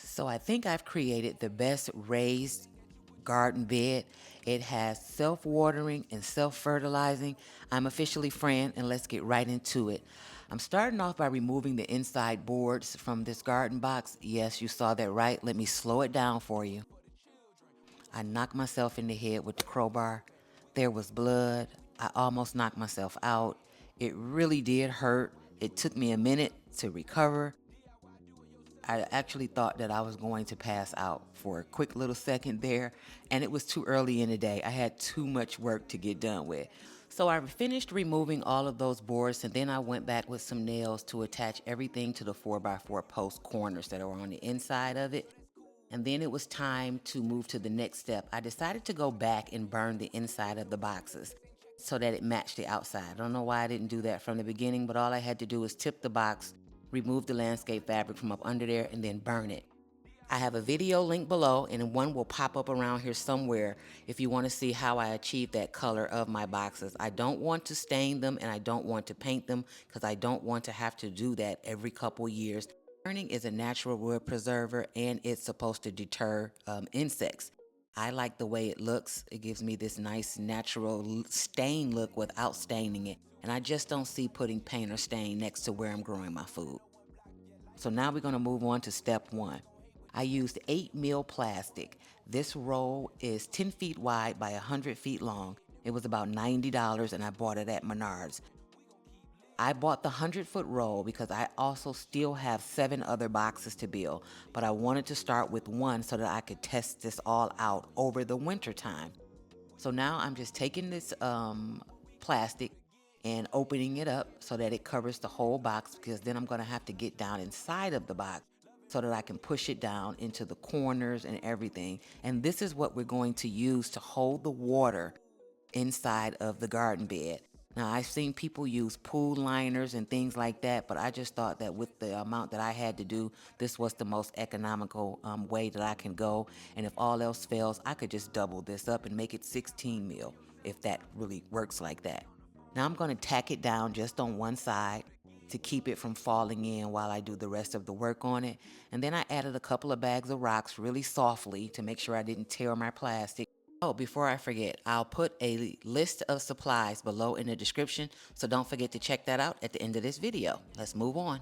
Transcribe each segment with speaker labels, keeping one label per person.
Speaker 1: So I think I've created the best raised garden bed. It has self-watering and self-fertilizing. I'm officially Fran, and let's get right into it. I'm starting off by removing the inside boards from this garden box. Yes, you saw that right. Let me slow it down for you. I knocked myself in the head with the crowbar. There was blood. I almost knocked myself out. It really did hurt. It took me a minute to recover. I actually thought that I was going to pass out for a quick little second there, and it was too early in the day. I had too much work to get done with. So I finished removing all of those boards, and then I went back with some nails to attach everything to the 4x4 post corners that are on the inside of it. And then it was time to move to the next step. I decided to go back and burn the inside of the boxes so that it matched the outside. I don't know why I didn't do that from the beginning, but all I had to do was tip the box, remove the landscape fabric from up under there, and then burn it. I have a video link below, and one will pop up around here somewhere if you want to see how I achieved that color of my boxes. I don't want to stain them and I don't want to paint them because I don't want to have to do that every couple years. Burning is a natural wood preserver and it's supposed to deter insects. I like the way it looks. It gives me this nice natural stain look without staining it. And I just don't see putting paint or stain next to where I'm growing my food. So now we're going to move on to step one. I used 8 mil plastic. This roll is 10 feet wide by 100 feet long. It was about $90 and I bought it at Menards. I bought the 100-foot roll because I also still have 7 other boxes to build, but I wanted to start with one so that I could test this all out over the winter time. So now I'm just taking this plastic and opening it up so that it covers the whole box, because then I'm going to have to get down inside of the box so that I can push it down into the corners and everything. And this is what we're going to use to hold the water inside of the garden bed. Now, I've seen people use pool liners and things like that, but I just thought that with the amount that I had to do, this was the most economical way that I can go. And if all else fails, I could just double this up and make it 16 mil, if that really works like that. Now I'm going to tack it down just on one side to keep it from falling in while I do the rest of the work on it. And then I added a couple of bags of rocks really softly to make sure I didn't tear my plastic. Oh, before I forget, I'll put a list of supplies below in the description, so don't forget to check that out at the end of this video. Let's move on.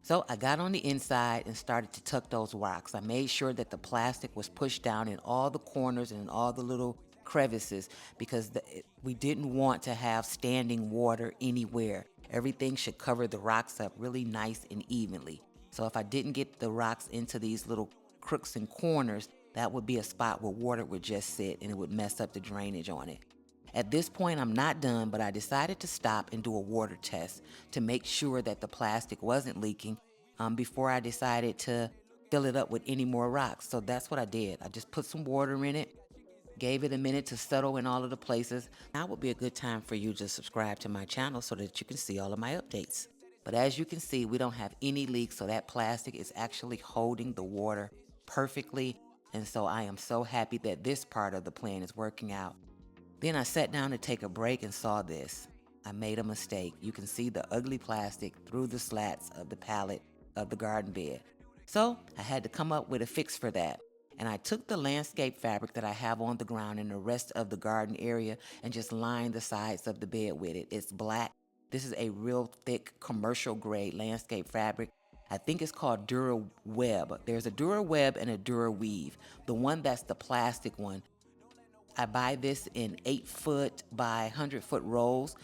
Speaker 1: So I got on the inside and started to tuck those rocks. I made sure that the plastic was pushed down in all the corners and in all the little crevices because we didn't want to have standing water anywhere. Everything should cover the rocks up really nice and evenly. So if I didn't get the rocks into these little crooks and corners, that would be a spot where water would just sit and it would mess up the drainage on it. At this point, I'm not done, but I decided to stop and do a water test to make sure that the plastic wasn't leaking before I decided to fill it up with any more rocks. So that's what I did. I just put some water in it, gave it a minute to settle in all of the places. Now would be a good time for you to subscribe to my channel so that you can see all of my updates. But as you can see, we don't have any leaks, so that plastic is actually holding the water perfectly. And so I am so happy that this part of the plan is working out. Then I sat down to take a break and saw this. I made a mistake. You can see the ugly plastic through the slats of the pallet of the garden bed. So I had to come up with a fix for that. And I took the landscape fabric that I have on the ground in the rest of the garden area and just lined the sides of the bed with it. It's black. This is a real thick commercial grade landscape fabric. I think it's called Dura Web. There's a Dura Web and a Dura Weave. The one that's the plastic one, I buy this in 8-foot by 100-foot rolls,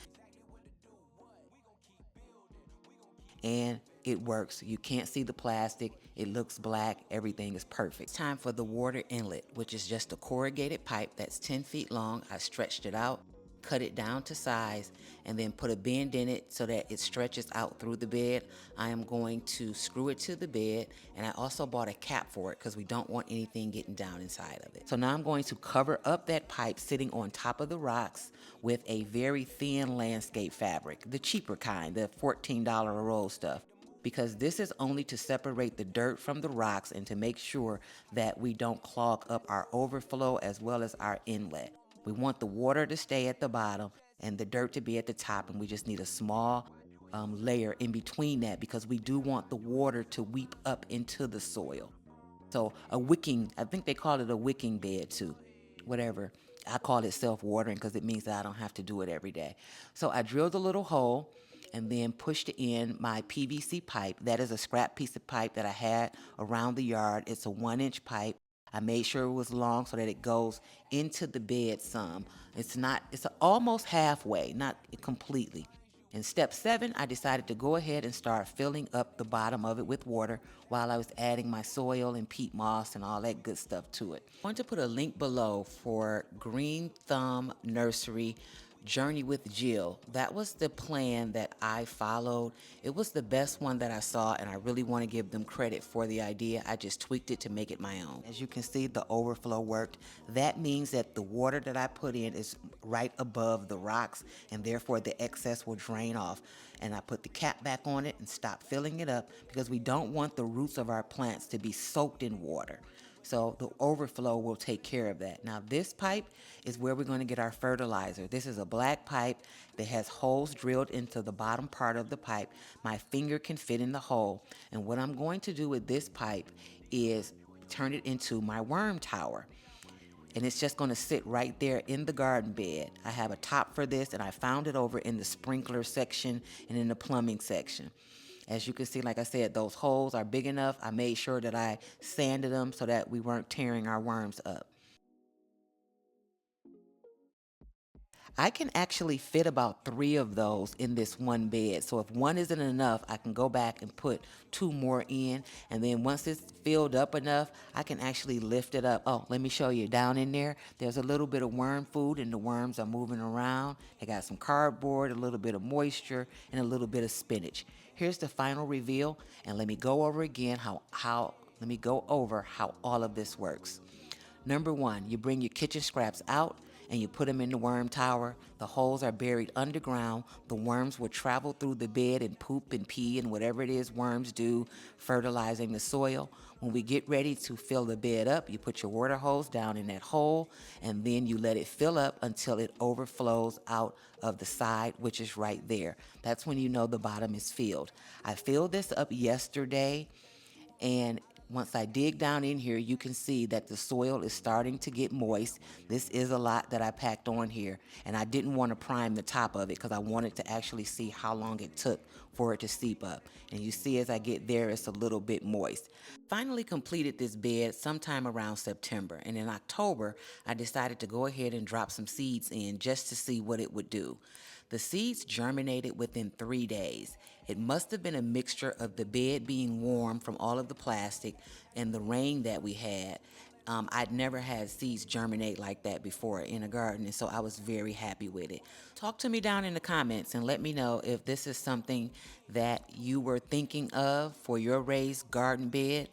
Speaker 1: and it works. You can't see the plastic. It looks black. Everything is perfect. It's time for the water inlet, which is just a corrugated pipe that's 10 feet long. I stretched it out, cut it down to size, and then put a bend in it so that it stretches out through the bed. I am going to screw it to the bed, and I also bought a cap for it because we don't want anything getting down inside of it. So now I'm going to cover up that pipe sitting on top of the rocks with a very thin landscape fabric, the cheaper kind, the $14 a roll stuff, because this is only to separate the dirt from the rocks and to make sure that we don't clog up our overflow as well as our inlet. We want the water to stay at the bottom and the dirt to be at the top, and we just need a small layer in between that because we do want the water to weep up into the soil. So a wicking, I think they call it a wicking bed too, whatever. I call it self-watering because it means that I don't have to do it every day. So I drilled a little hole and then pushed in my PVC pipe. That is a scrap piece of pipe that I had around the yard. It's a 1-inch pipe. I made sure it was long so that it goes into the bed some. It's not, it's almost halfway, not completely. In step 7, I decided to go ahead and start filling up the bottom of it with water while I was adding my soil and peat moss and all that good stuff to it. I want to put a link below for Green Thumb Nursery Journey with Jill. That was the plan that I followed. It was the best one that I saw, and I really want to give them credit for the idea. I just tweaked it to make it my own. As you can see, the overflow worked. That means that the water that I put in is right above the rocks, and therefore the excess will drain off. And I put the cap back on it and stopped filling it up because we don't want the roots of our plants to be soaked in water. So the overflow will take care of that. Now this pipe is where we're going to get our fertilizer. This is a black pipe that has holes drilled into the bottom part of the pipe. My finger can fit in the hole. And what I'm going to do with this pipe is turn it into my worm tower. And it's just going to sit right there in the garden bed. I have a top for this, and I found it over in the sprinkler section and in the plumbing section. As you can see, like I said, those holes are big enough. I made sure that I sanded them so that we weren't tearing our worms up. I can actually fit about 3 of those in this one bed. So if one isn't enough, I can go back and put 2 more in. And then once it's filled up enough, I can actually lift it up. Oh, let me show you. Down in there, there's a little bit of worm food and the worms are moving around. They got some cardboard, a little bit of moisture, and a little bit of spinach. Here's the final reveal, and let me go over again how all of this works. Number 1, you bring your kitchen scraps out and you put them in the worm tower. The holes are buried underground. The worms will travel through the bed and poop and pee and whatever it is worms do, fertilizing the soil. When we get ready to fill the bed up, you put your water hose down in that hole and then you let it fill up until it overflows out of the side, which is right there. That's when you know the bottom is filled. I filled this up yesterday, and once I dig down in here, you can see that the soil is starting to get moist. This is a lot that I packed on here, and I didn't want to prime the top of it because I wanted to actually see how long it took for it to seep up. And you see as I get there, it's a little bit moist. Finally completed this bed sometime around September, and in October, I decided to go ahead and drop some seeds in just to see what it would do. The seeds germinated within 3 days. It must have been a mixture of the bed being warm from all of the plastic and the rain that we had. I'd never had seeds germinate like that before in a garden, and so I was very happy with it. Talk to me down in the comments and let me know if this is something that you were thinking of for your raised garden bed,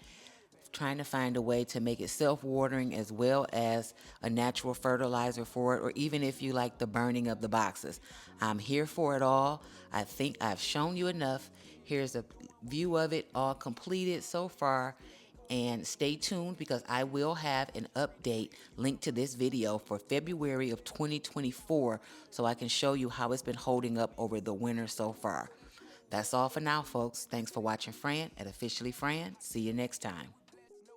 Speaker 1: trying to find a way to make it self-watering as well as a natural fertilizer for it, or even if you like the burning of the boxes. I'm here for it all. I think I've shown you enough. Here's a view of it all completed so far. And stay tuned because I will have an update linked to this video for February of 2024 so I can show you how it's been holding up over the winter so far. That's all for now, folks. Thanks for watching Fran at Officially Fran. See you next time.